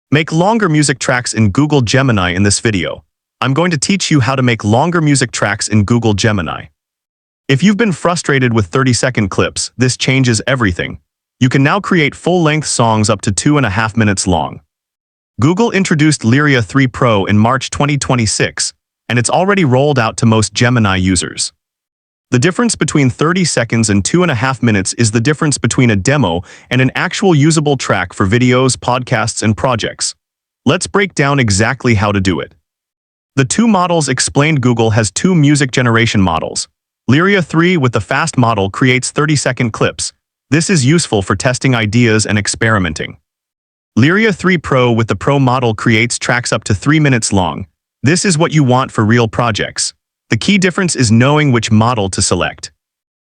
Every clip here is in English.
Make longer music tracks in Google Gemini. In this video, I'm going to teach you how to make longer music tracks in Google Gemini. If you've been frustrated with 30-second clips, this changes everything. You can now create full-length songs up to 2.5 minutes long. Google introduced Lyria 3 Pro in March 2026, and it's already rolled out to most Gemini users. The difference between 30 seconds and 2.5 minutes is the difference between a demo and an actual usable track for videos, podcasts, and projects. Let's break down exactly how to do it. The two models explained. Google has two music generation models. Lyria 3 with the fast model creates 30-second clips. This is useful for testing ideas and experimenting. Lyria 3 Pro with the Pro model creates tracks up to 3 minutes long. This is what you want for real projects. The key difference is knowing which model to select.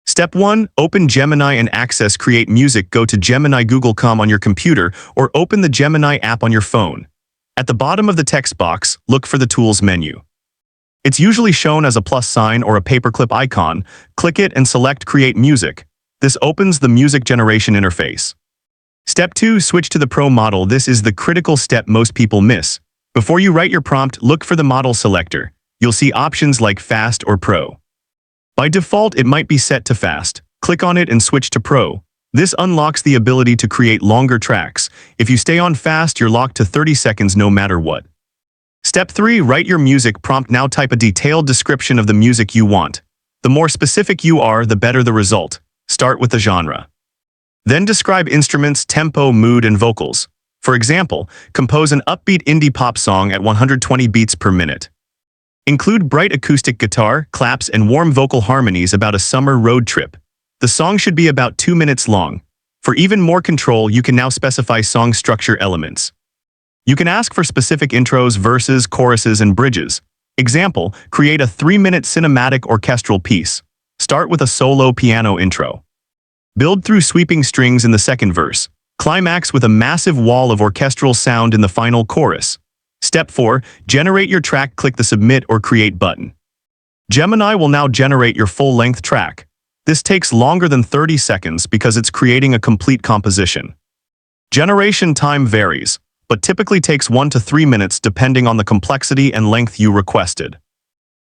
Step 1. Open Gemini and access Create Music. Go to Gemini Google.com on your computer or open the Gemini app on your phone. At the bottom of the text box, look for the Tools menu. It's usually shown as a plus sign or a paperclip icon. Click it and select Create Music. This opens the music generation interface. Step 2. Switch to the Pro model. This is the critical step most people miss. Before you write your prompt, look for the model selector. You'll see options like Fast or Pro. By default, it might be set to Fast. Click on it and switch to Pro. This unlocks the ability to create longer tracks. If you stay on Fast, you're locked to 30 seconds no matter what. Step 3. Write your music prompt. Now type a detailed description of the music you want. The more specific you are, the better the result. Start with the genre. Then describe instruments, tempo, mood, and vocals. For example, compose an upbeat indie pop song at 120 beats per minute. Include bright acoustic guitar, claps, and warm vocal harmonies about a summer road trip. The song should be about 2 minutes long. For even more control, you can now specify song structure elements. You can ask for specific intros, verses, choruses, and bridges. Example, create a 3-minute cinematic orchestral piece. Start with a solo piano intro. Build through sweeping strings in the second verse. Climax with a massive wall of orchestral sound in the final chorus. Step 4. Generate your track. Click the Submit or Create button. Gemini will now generate your full-length track. This takes longer than 30 seconds because it's creating a complete composition. Generation time varies, but typically takes 1 to 3 minutes depending on the complexity and length you requested.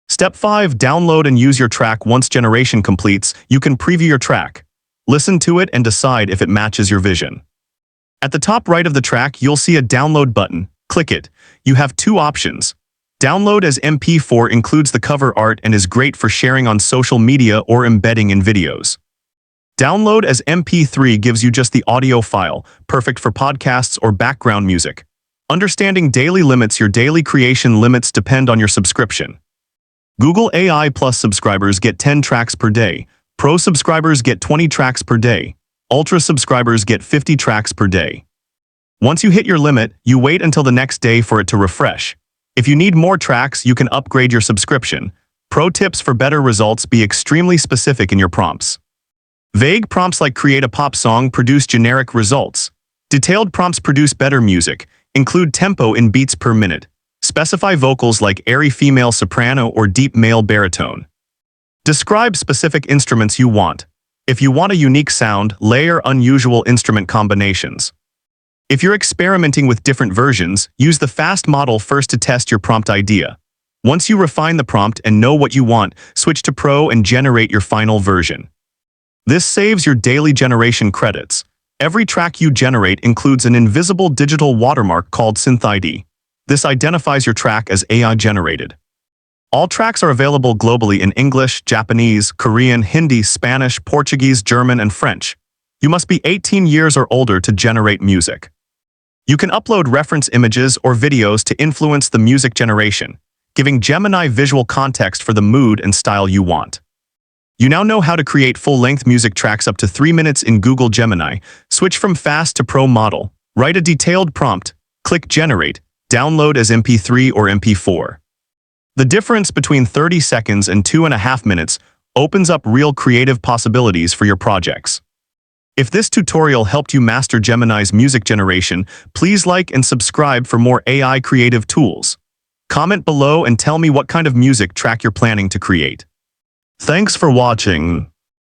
Step 5. Download and use your track. Once generation completes, you can preview your track. Listen to it and decide if it matches your vision. At the top right of the track, you'll see a download button. Click it. You have two options. Download as MP4 includes the cover art and is great for sharing on social media or embedding in videos. Download as MP3 gives you just the audio file, perfect for podcasts or background music. Understanding daily limits. Your daily creation limits depend on your subscription. Google AI Plus subscribers get 10 tracks per day. Pro subscribers get 20 tracks per day. Ultra subscribers get 50 tracks per day. Once you hit your limit, you wait until the next day for it to refresh. If you need more tracks, you can upgrade your subscription. Pro tips for better results: be extremely specific in your prompts. Vague prompts like create a pop song produce generic results. Detailed prompts produce better music. Include tempo in beats per minute. Specify vocals like airy female soprano or deep male baritone. Describe specific instruments you want. If you want a unique sound, layer unusual instrument combinations. If you're experimenting with different versions, use the fast model first to test your prompt idea. Once you refine the prompt and know what you want, switch to Pro and generate your final version. This saves your daily generation credits. Every track you generate includes an invisible digital watermark called SynthID. This identifies your track as AI generated. All tracks are available globally in English, Japanese, Korean, Hindi, Spanish, Portuguese, German, and French. You must be 18 years or older to generate music. You can upload reference images or videos to influence the music generation, giving Gemini visual context for the mood and style you want. You now know how to create full-length music tracks up to 3 minutes in Google Gemini. Switch from Fast to Pro model. Write a detailed prompt. Click Generate. Download as MP3 or MP4. The difference between 30 seconds and 2.5 minutes opens up real creative possibilities for your projects. If this tutorial helped you master Gemini's music generation, please like and subscribe for more AI creative tools. Comment below and tell me what kind of music track you're planning to create. Thanks for watching.